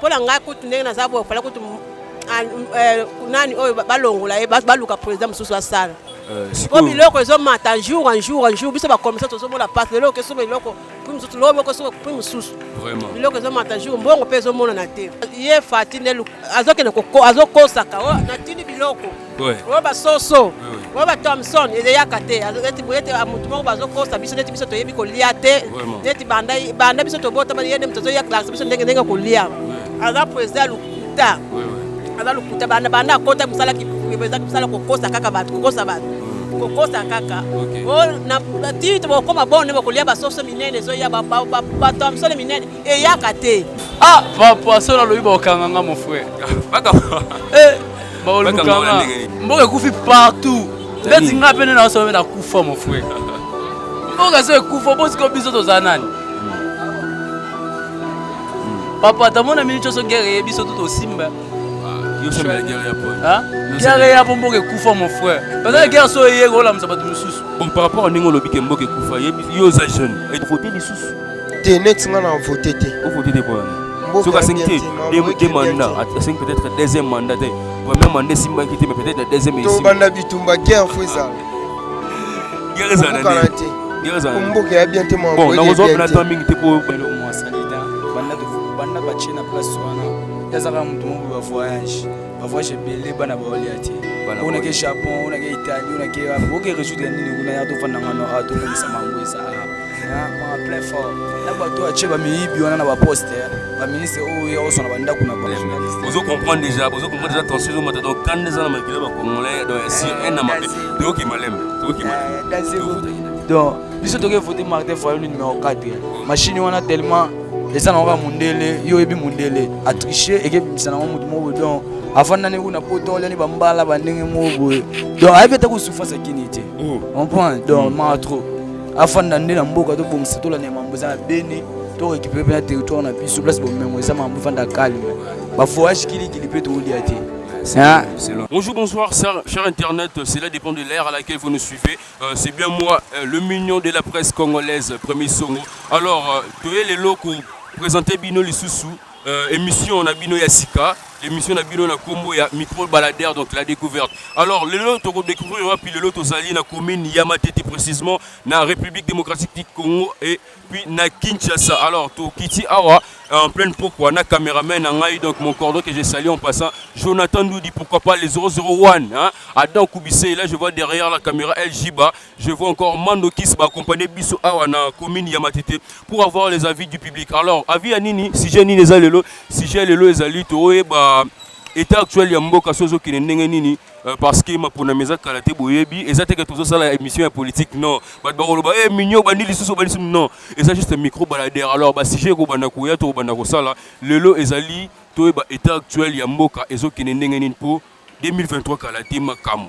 Pola nga kutu ndenge nazabo fala kutu nani oyo balongola e baluka président mususu asala. Ko biloko ezo mata jour en jour biso ba commission tozo mona passe lelo ke so biloko puis mususu lobo ko so puis mususu. Vraiment. Biloko ezo mata jour mbongo pe ezo mona na te. Ye fatine azoke azokosaka na tini biloko. Ouais. Roba soso. Roba Thompson ele yakate azoti boyete amutu moko bazokosa biso neti biso toyebi ko lia te. Neti banda biso tobota ba yende mtozo ya classe biso ndenge ko lia. Aza président lukuta. Aza lukuta banda kota musala ki président musala kokosa kaka batu kokosa batu. Kokosa kaka. O na tito bokoma bonne bokolia basoso minene zo ya ba Thompson minene e yakate. Ah papa sona loyiba okanganga mon frère. Baka. Baolo mukanga. Mboka kufi partout. Ndeti ngapene na so na kufa mon frère. Mboka se kufa bosi ko biso to zanani. Papa tamona mini choso guerre biso to simba. Yo so la guerre ya po. Hein? Guerre ya po mboka kufa mon frère. Parce que guerre so yego la msaba mususu. Bon par rapport à ningo lobike mboka kufa yo za jeune. Il faut voter lisusu. Te net nga na voter te. Vous votez des quoi? Sur la 5e, deux mandats, à 5 peut-être deuxième mandat. Premier mandat simba qui était mais peut-être le deuxième ici. To banda bitumba guerre fouza. Guerre za na. Guerre za. Mboka ya bien te mo. Bon, na ozo na to mingi te ko mo salida. Banda ba chena place wana. Yazaka mtu mo ba voyage belé bana ba oliati. On a que Japon, on a que Italie, on a que beaucoup de résultats ni kuna ya to fana ngano ato ko sama ngweza. Ma plein fort. La bato a cheba miibi wana na ba poster. Ba ministre o yo so na banda kuna ba journaliste. Vous comprendre déjà attention au matin donc quand les gens makile ba congolais donc si un amabe. Donc qui malem. Donc biso to ke voter Martin Fayulu numéro 4. Machine wana tellement les gens on va mundele yo ebi mundele a tricher et que bisana mutu mo donc avant nani kuna poto leni bambala bandenge mo boye. Donc ayebeta ko souffrance kinité. On prend donc ma trop. Afin d'amener la mboka to bongisa to la ne mamboza beni to récupérer na territoire na biso place bo mengo ça mambo fanda calme ba voyage kili peut to liati. Bonjour, bonsoir, cher Internet, cela dépend de l'ère à laquelle vous nous suivez. C'est bien moi, le mignon de la presse congolaise, Premier Songo. Alors, tu es les locaux présentés Bino Lissousou, émission on a Bino Yassika, l'émission on a Bino na Kombo ya micro baladère, donc la découverte. Alors, le lot on découvrir puis le lot aux alliés na commune Yamatete précisément, na République démocratique du Congo et puis na Kinshasa. Alors, to Kiti Awa en pleine pourquoi na caméraman en donc mon cordon que j'ai salué en passant Jonathan nous dit pourquoi pas les 001 hein Adam Koubissé là je vois derrière la caméra El Jiba je vois encore Mando Kiss accompagner Biso Awa na commune Yamatete pour avoir les avis du public. Alors avis à Nini si j'ai Nini ezalelo si j'ai lelo ezali to ba état actuel ya mboka sozo ki ndenge nini parce que ma pona meza kalaté boyebi ezate que tozo sala émission politique non ba ba mignon ba ndili suso ba non et ça juste un micro baladère. Alors ba si j'ai ko bana ko ya to bana ko sala lelo ezali to ba état actuel ya mboka ezo ki ndenge nini pour 2023 kalaté makamu.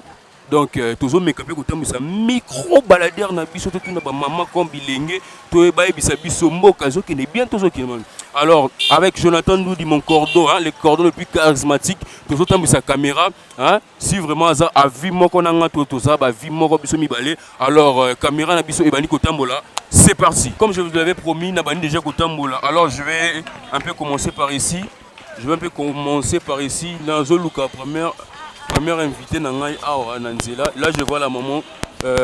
Donc tozo mekapé ko tambisa micro baladère na biso to na ba maman comme bilenge to ba ebisa biso mboka zo ki ne bien tozo ki. Alors, avec Jonathan nous dit mon cordon, hein, le cordon le plus charismatique, tout autant sa caméra, hein, si vraiment ça a vu mon qu'on a tout ça, bah vu mon biso mi balé. Alors caméra na biso ebani kotambola, c'est parti. Comme je vous l'avais promis, na bani déjà kotambola. Alors je vais un peu commencer par ici. Dans Zoluka première invitée na ngai awa nanzela. Là je vois la maman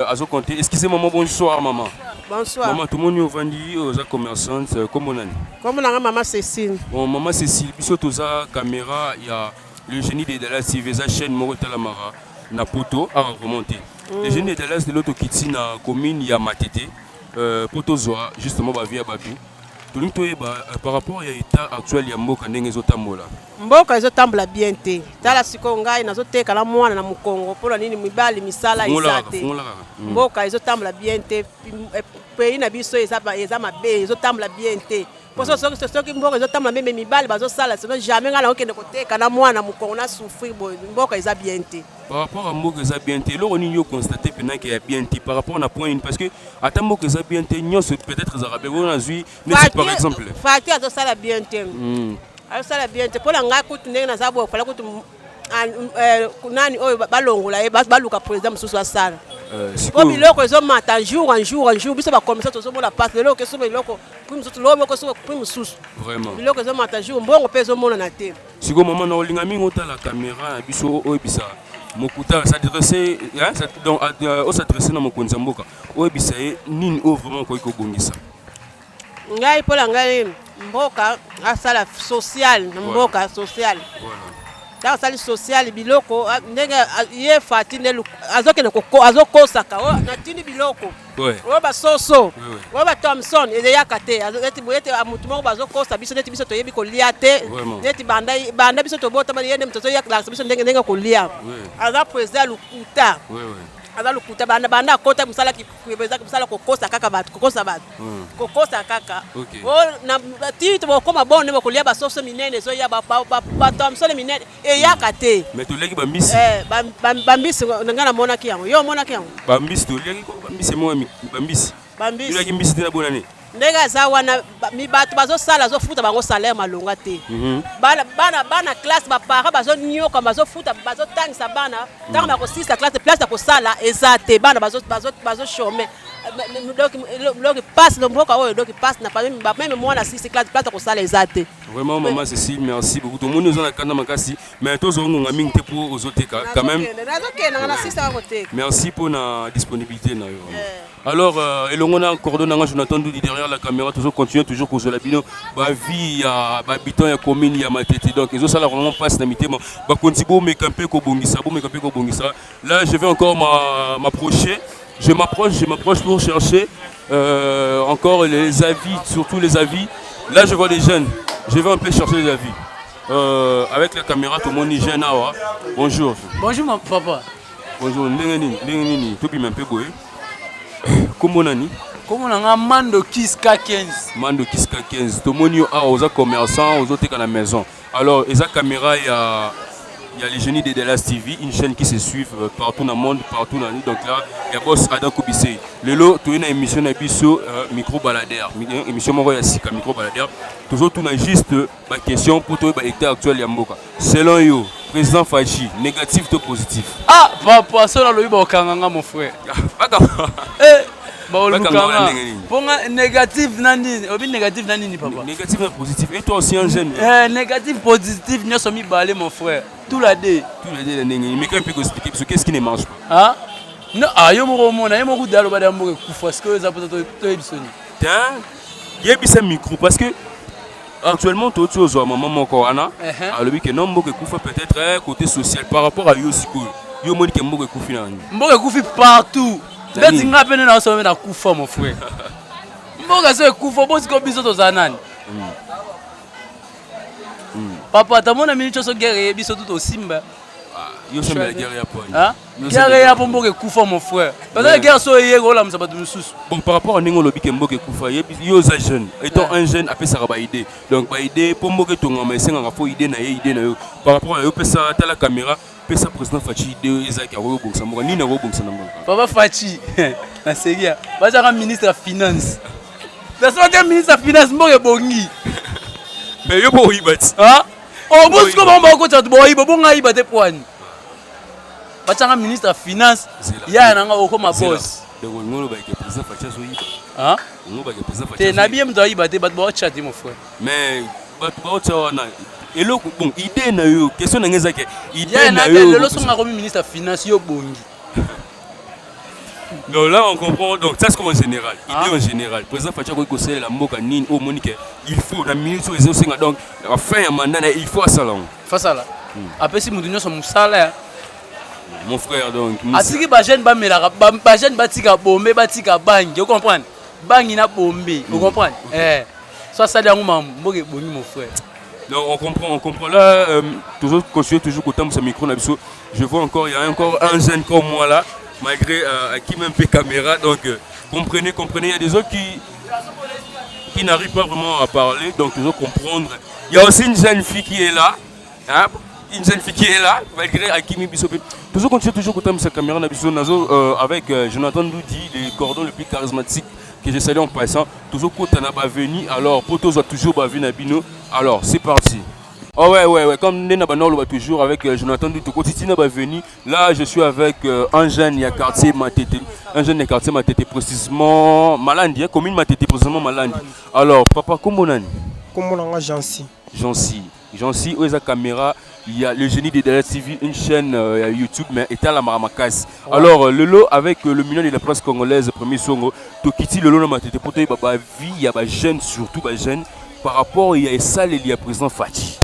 Azo Conté. Excusez maman, bonsoir maman. Bonsoir. Maman, tout le monde est vendu aux commerçantes. Comment on a dit? Comme on a maman Cécile. Bon, maman Cécile, biso toza caméra, il y a le génie de Dallas TV, sa chaîne Morota Lamara, na poto à remonter. Le génie de Dallas de l'autre kiti na commune Yamatete, poto zoa justement ba via Babi. Tout le monde par rapport à l'état actuel ya mboka ndenge ezotambola. Mboka ezotambola bien te. Tala siko ngai nazoteka la mwana na mukongo pona nini mibali misala isate. Mboka ezotambola bien te. Pays na biso eza mabe ezotambola bien te. Poso soki mboka ezotambola meme mibali bazosala sinon jamais ngala okende koteka na mwana mukongo na souffrir mboka eza bien te. Par rapport à mboka eza bien te, loro nini yo constater pendant qu'il y a bien te par rapport na point parce que ata mboka eza bien te nyonso peut-être zarabé on a vu par exemple. Fati azosala bien te. Azosala bien te pona nga kutu ndenge na zabo fala kutu nani oyo balongola baluka président mususu asala. po biloko ezomata jour en jour biso bakomisa tozomona pasi lelo okeso biloko prime mosusu biloko ezomata jour mbongo mpe ezomonana te sikoyo mama na olinga mingi otala caméra ya biso oyebisa mokuta s'adresse donc s'adresse na mokonzi ya mboka oyebisa ye nini oyo vraiment okoki kobongisa ngai mpola ngai mboka asala social na mboka social dans la sociale biloko ndenge ye fati ndelu azokene azokosaka natini biloko oyo basoso oyo bathomson ezeyaka te eti mutu moko bazokosa biso neti biso toyebi kolia te neti banda biso tobotama yende mutu azoyaka biso ndenge kolia aza président lukuta aza lukuta banda akota mosala mosala kokosa kaka bato kokosa bato kokosa kaka na tito bokoma bonde bokolia basoso minene ezoya bathomson minene eyaka te mais toliaki bambisi bambisi nga namonaki yango yo omonaki yango bambisi toliaki bambisi mo bambisi toliaki mbisi te na bonane ndenge aza wana bato bazosala azofuta bango salaire malonga te bana classe bapara bazonyoka bazofuta bazotangisa bana ntango bakosisa classe place ya kosala eza te bana bazoshome loki passe lomboka oyo loki passe na même mwana sisi classe place ya kosala eza te vraiment maman Cécile merci beaucoup tomoni oza na kanda makasi mais tozongonga mingi te po ozoteka quand même nazokenda na sisi akoteka merci pour na disponibilité na yo alors elongo na coordonne nga Jonathan Doudi derrière la caméra toujours continuer toujours cause la bino ba vie ya ba habitant ya commune ya Matete donc ils ont ça vraiment passe na mitema ba kontibo me camper ko bongisa là je vais encore m'approcher je m'approche pour chercher encore les avis surtout les avis là je vois des jeunes je vais un peu chercher les avis avec la caméra tout le monde est jeune awa bonjour mon papa bonjour ndenge tout bien un peu boy comment nani Comment on a Mando Kiska 15 Mando Kiska 15 tout le monde est commerçant aux autres à la maison alors et sa caméra il y a les génies de Delas TV une chaîne qui se suit partout dans le monde partout dans donc là il y a boss Adam Koubissé le lot tu es une émission na biso micro baladeur émission moko ya sika micro baladeur toujours tout na juste ma question pour toi l'état actuel ya mboka selon yo président Fachi négatif ou positif ah papa ça là ba okanganga mon frère Ponga négatif nani obi négatif nani papa négatif et positif et toi aussi un jeune négatif positif nous sommes balé mon frère tout la dé mais quand peut expliquer qu'est-ce qui ne marche pas ah non ah yo mo mona yo mo dalo bada mboke kufa parce que ça peut to ebisoni tiens yebisa micro parce que actuellement tout aux maman moko wana alobi que non mboke kufa peut-être côté social par rapport à yo siko yo moni que mboke kufi nani mboke kufi partout ndeti nga pene na osome na kufa mon frère mboka se kufa bosi ko biso to zanani papa tamona mini choso guerre biso tout au simba yo se la guerre ya poni hein guerre ya po mboka kufa mon frère parce que guerre so yego la msabatu mususu bon par rapport à ningo lobi ke mboka kufa yo za jeune étant un jeune après ça ba idée donc ba idée po mboka tonga mais senga fo idée na yo par rapport à yo pesa ta la caméra pesa président Fachi de ezaki aro bongsa mboka nini aro bongsa na mboka papa Fachi na seria bazaka ministre de finance that's ministre de finance mboka bongi mais yo bo ibati hein oh bosi ko bomba ko tatu bo ibo bonga ibate poani bazaka ministre de finance ya nanga okoma boss de ngolo ba ke président Fachi so iba hein ngolo ba ke président Fachi te na bien mdo ibate bat bo chat mon frère mais bat bo tsawana et là bon idée na yo question na ngeza ke idée na yo le leçon nga comme ministre de finance yo bongi donc là on comprend donc ça c'est comme en général idée en général président Fachi ko sel la mboka nini o monique il faut la ministre réseau singa donc à fin ya mandat il faut salon face à là après si mudunyo so musala mon frère donc atiki ba jeune ba melaka ba jeune batika bombe batika bangi vous comprenez bangi na bombe vous comprenez soit ça dans mboka bongi mon frère. Donc on comprend là, toujours continuer toujours autant ce micro là, je vois encore, il y a encore un jeune comme moi là, malgré qui même fait caméra, donc comprenez, il y a des autres qui n'arrivent pas vraiment à parler, donc toujours comprendre. Il y a aussi une jeune fille qui est là, hein, malgré Akimi Bissopé. Toujours continuer toujours autant ce caméra là, avec Jonathan Doudi, les cordons le plus charismatique que j'ai salué en passant, toujours quand on a venu, alors pour tous toujours venir à Bino, alors c'est parti. Oh ouais. Comme Nena Banolo toujours avec Jonathan Doutoko, Titina va venir. Là, je suis avec un jeune, il y a quartier Matete. Un jeune, il y a quartier Matete, précisément Malandi, commune Matete, précisément Malandi. Alors, papa, comment on a? Comment on a Jancy? Jancy, où est la caméra? Il y a le génie de Dallas TV, une chaîne YouTube, mais est à la Maramakas. Ouais. Alors, le lot avec le million de la presse congolaise, premier songo, Tokiti, le lot de Matete, pour toi, il y a vie, il y a jeune, surtout jeune, par rapport, il y a ça, il y a président Fati.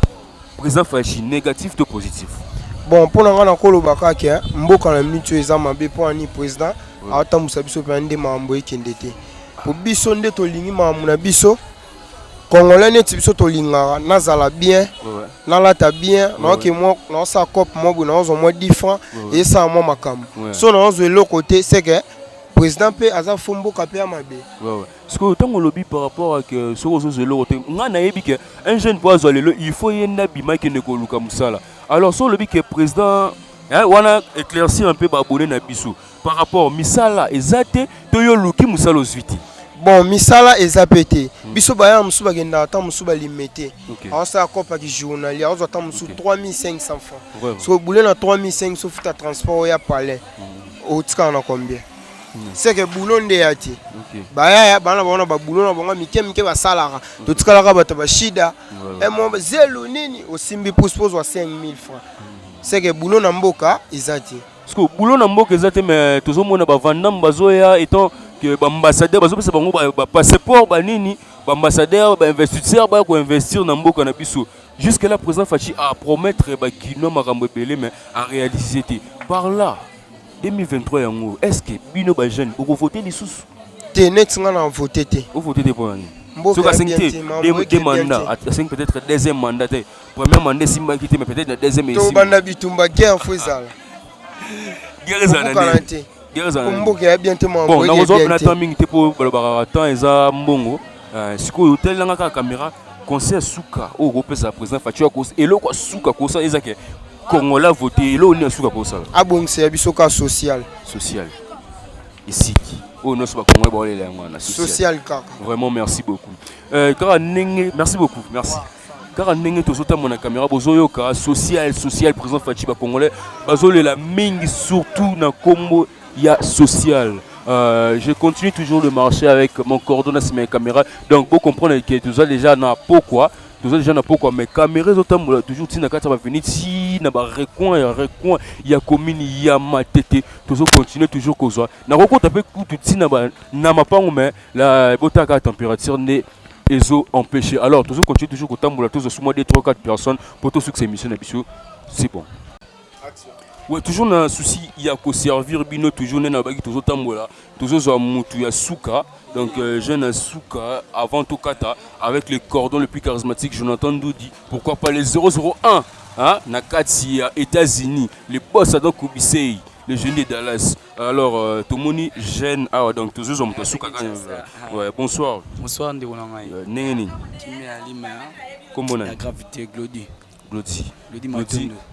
Président Fachi, négatif ou positif? Bon, pour nous, on a encore le bac, mboka na minute ezama be pour ani président, ata musabiso pe ande mambo ekendete. Pour biso nde to lingi mamu na biso, Congolais net biso to linga nazala bien, nalata bien, na ke mo na sa cop mo bu na ozo mo 10 francs et ça mo makambo. So na ozo le côté c'est que président pe aza fombo kapé amabe. Parce que tant on lobby par rapport à que ce que je l'autre, on a naïbi que un jeune poids il faut y en abima qui ne koluka musala. Alors sur le lobby que président, on a éclairci un peu babouné na biso par rapport misala ezate to yo luki musala osviti. Bon misala ezapete. Biso baya musu bagenda ata musu balimete. On sa copa qui journal, on zo ata musu 3500 francs. So boulé na 3500 futa transport ya palais. Au tika na combien? C'est que boulon de yati. Baya bana bana ba boulon na bonga mike ba salara. To tikala ka bato ba shida. Et mo zelo nini osimbi pousse wa 5000 francs. C'est que boulon na mboka izati. Parce que boulon na mboka izati mais tozo mona ba vandam bazoya étant que ba ambassadeur bazo pesa bango ba passeport ba nini ba ambassadeur ba investisseur ba ko investir na mboka na biso. Jusque là président Fachi a promettre ba kino makambo belé mais en réalité par là 2023 yango est-ce que bino ba jeune boko voter les sous net nga na voter té o voter té pour ani so ka 5 deux mandats à 5 peut-être deuxième mandat premier mandat simba qui mais peut-être deuxième to banda bitumba guerre fozala guerre za mboka ya bien te mo bon na ozo na temps mingi te pour balobara temps eza mbongo siko hotel nga ka caméra conseil suka o go pesa président Fachi ko eloko suka ko ça ezake Congolais voté, là on est sous quoi ça? Ah bon, c'est un social. Social. Ici. Oh non, c'est pas Congolais, social. Vraiment, merci beaucoup. Merci beaucoup, merci. Car on tout autant mon caméra, bozoyoka social, président Fachi Congolais, bazole la ming surtout dans Congo, il y a social. Je continue toujours de marcher avec mon coordonnateur mes caméras. Donc, vous comprenez que tout ça déjà n'a pas quoi. Tous les gens n'ont pas quoi, mais caméras autant toujours si na va venir si na ba recoin il y a commune il y a Matete toujours continuer toujours comme ça na rencontre avec tout si na ma pas mais la botaka température n'est ezo empêché alors toujours continuer toujours autant tous sous moi des 3-4 personnes pour tout ce que c'est mission c'est bon. Ouais, toujours un souci, il y a qu'au servir bino toujours n'a pas toujours tambola, toujours un mutu ya souka. Donc jeune souka avant tout kata avec les cordons le plus charismatique Jonathan Doudi. Pourquoi pas les 001 hein Nakati États-Unis, les boss à donc Kubisei, le génie de Dallas. Alors tout le monde jeune donc toujours on souka. Ouais, bonsoir. Bonsoir Ndéonangai. Neni. Kimi Alima. Comment on a? La gravité Glody. Glody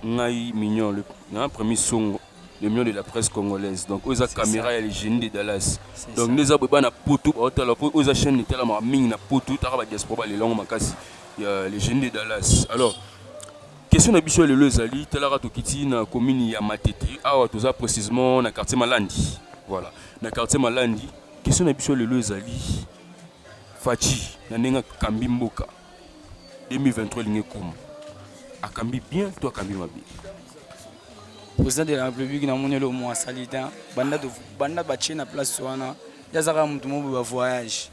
Ngai Mignon le premier son le million de la presse congolaise. Donc aux caméras il y a les génies de Dallas. Donc les abonnés na poto aux chaînes était la ming na poto tara ba diaspora les longs makasi. Il y a les génies de Dallas. Alors question na biso le lezali telara tokiti na commune ya Matete. Ah toza précisément na quartier Malandi. Voilà, na quartier Malandi. Question na biso le lezali Fachi na nenga kambi mboka 2023 linge comme a kambi bien toi kambi mabi. Président de la République na monelo mo salita banda bache na place wana yazaka mutu mo ba voyage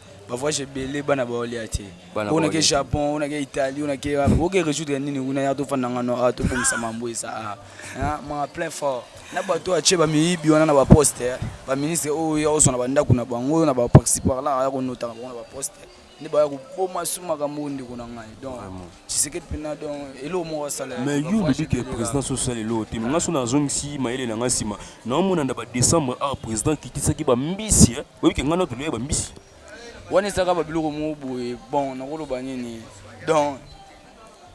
belé bana ba oliate on a ke Japon on a ke Italie on a ke oke résoudre nini una ya to fanda ngano to pomisa mambo isa ma plein fort na bato ache ba miyibi wana na ba poster ba ministre o ya osona banda kuna bango na ba participer là ya ko nota ba poster ni ba ko boma suma ka mundi kuna ngai donc Tshisekedi pena donc elo mo wasala mais you le dit que président social elo te nga sona zong si maele na ngasima na mona nda ba décembre président qui tisaki ba mbisi oui que ngana to le ba mbisi wana saka ba biloko mo boye bon na kolo banini donc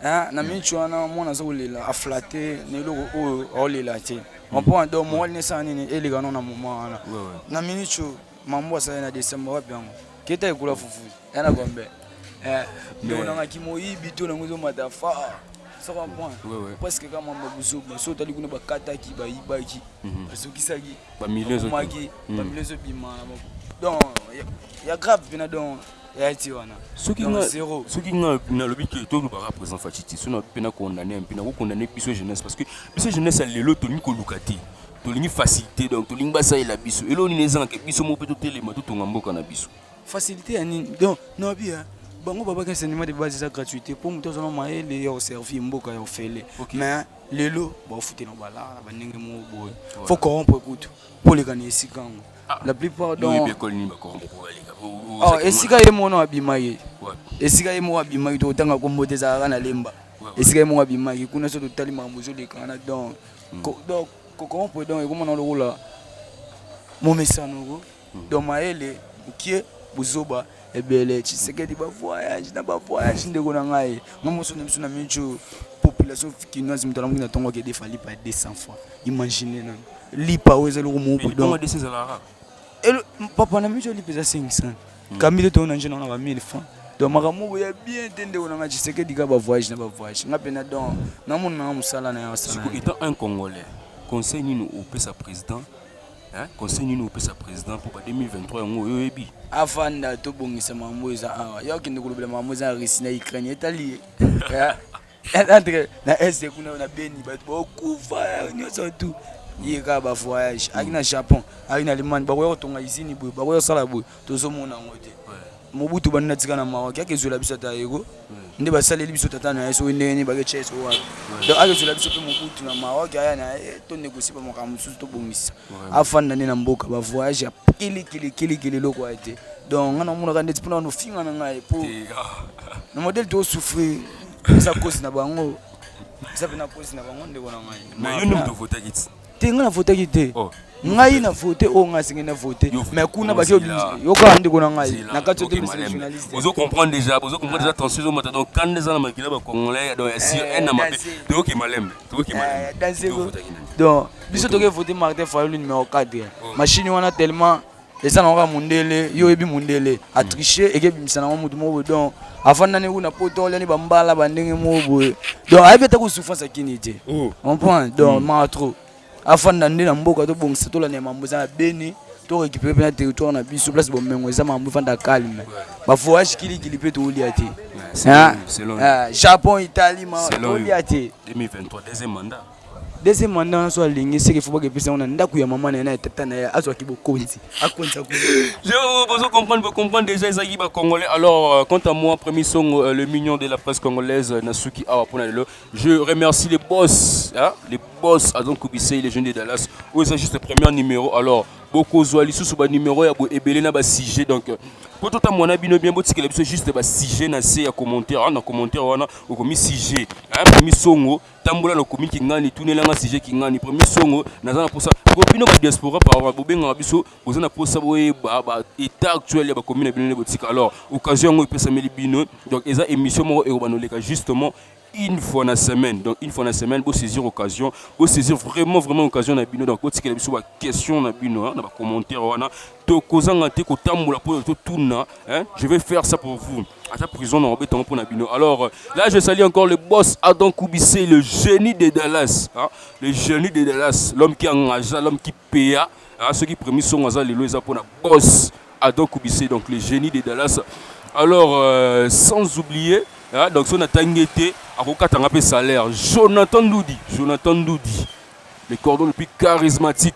na michwana mona zo lela a flatter ne loko o lela te on peut donc mo ne sa nini elega na moment wana na minicho mambo sa na décembre wa bien keta ekula fufu yana gombe ndio na kimoyibi to na nguzo matafa ça comprend parce que quand on a besoin so tali kuna bakataki baibaki bazokisaki bamilezi bima donc ya grave bina donc ya ti wana soki nga na lobi ke to ba représenter Fatiti so na pena condamner mpina ko condamner biso jeunesse parce que biso jeunesse lelo to ni ko lukati to lingi facilité donc to lingi basa ila biso elo ni nezanga ke biso mo peto telema to tonga mboka na biso facilité yani donc non bien bango baba ka enseignement de base za gratuité pour muto zona maele ya servir mboka ya ofele mais lelo ba fouté no bala ba ndenge mo boy faut corrompre écoute pour les gagner ici quand la plupart donc esika ye mono abimaye esika ye mo abimaye to tanga ko modeza kana lemba esika ye mo abimaye kuna so to tali mamuzo de kana donc corrompre donc comment on le roule mon message donc maele qui buzoba ebele Tshisekedi ba voyage ndeko na ngai mamoso na biso na mincho population kinoise mutala mukina tongo ke defali pa 200 fois imaginez non lipa weza lo mo donc papa na mincho lipa za 500 kamile to na njena na ba 1000 francs donc makamu ya bien tende na ngai Tshisekedi ka ba voyage ngapena donc na mona musala na ya sala étant un congolais conseil ni au pesa président conseil ni au pesa président pour 2023 ngo yoyebi afanda to bongisa mamoza awa yakinde kulubela mamoza risina Ukraine etali entre na est kuna na beni batu bokufa nyoso tu yeka ba voyage akina Japon akina Allemagne ba ko tonga izini boy ba ko sala boy tozo mona ngote mobutu banna tikana mawa kyake zola biso ta yego nde basaleli biso tata na yeso ndeni ba ke cheso wa donc ake zola biso pe mobutu na mawa kya na to négocier ba mokamu susu to bongisa afanda na mboka ba voyage ya kili loko ate donc ngana mona ka ndeti pona no finga na ngai po na modèle to souffrir ça cause na bango ça pena cause na bango ndeko na ngai mais yo ndo voter kit te ngana voter kit ngai na voter o ngasinga na voter mais kuna ba yo ka ndeko na ngai na kato de journaliste vous comprendre déjà attention au matin donc quand les gens makila ba congolais donc si un na mabe to ki malem donc biso to ke voter Martin Fayulu numéro 4 machine wana tellement les gens ont mundele yo ebi mundele a tricher et que bimisa na mutu mo donc afanda ne kuna poto leni bambala bandenge mo boy donc ayebeta ko souffrance kinité on prend donc ma trop afanda ndina mboka to bongisa to la ne mamboza na beni to récupérer na territoire na biso place bo mengo za mambo fanda calme ba voyage kili pe to liati Japon Italie ma to liati 2023 deuxième mandat on soit ligné c'est qu'il faut pas que personne on ndaku ya maman na tata na azwa kibokonzi akonza ku je comprendre déjà Ezaki ba congolais alors quant à moi premier son le mignon de la presse congolaise Nasuki Awa pona lelo je remercie les boss Adon Kubise les jeunes de Dallas où c'est juste le premier numéro alors beaucoup zoali sous ba numéro ya bo ebele na ba sujet donc pour tout à mon abino bien botikela biso juste ba sujet na se ya commentaire na commentaire wana o komi sujet premier songo tambola le komi kingani tunela nga sujet kingani premier songo nazana pour ça bino ba diaspora par bobenga biso bozana pour ça boye ba état actuel ya ba commune bino botika alors occasion ngo pesa meli bino donc eza émission mo e banoleka justement une fois na semaine donc une fois na semaine pour saisir occasion pour saisir vraiment occasion na bino donc botikela biso ba question na bino na ba commentaire wana to kozanga te ko tambola pour to tuna je vais faire ça pour vous à ta prison na obeton pour na bino alors là je salue encore le boss Adon Kubise le génie de Dallas le génie de Dallas l'homme qui engage l'homme qui paye ceux qui premis sont à lelo eza pour na boss Adon Kubise donc le génie de Dallas alors sans oublier donc son atangete akokata ngape salaire Jonathan Doudi le cordon le plus charismatique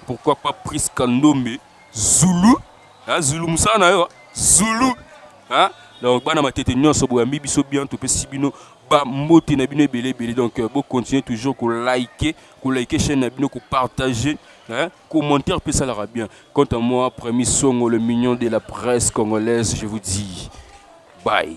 pourquoi pas Pris Kandombe Zulu Zulu Musana yo Zulu donc bana matete nyonso boyambi biso bien to pe sibino ba mbote na bino ebele donc bo continuer toujours ko liker chaîne na bino ko partager commentaire pe ça la bien quant à moi premier son le mignon de la presse congolaise je vous dis bye.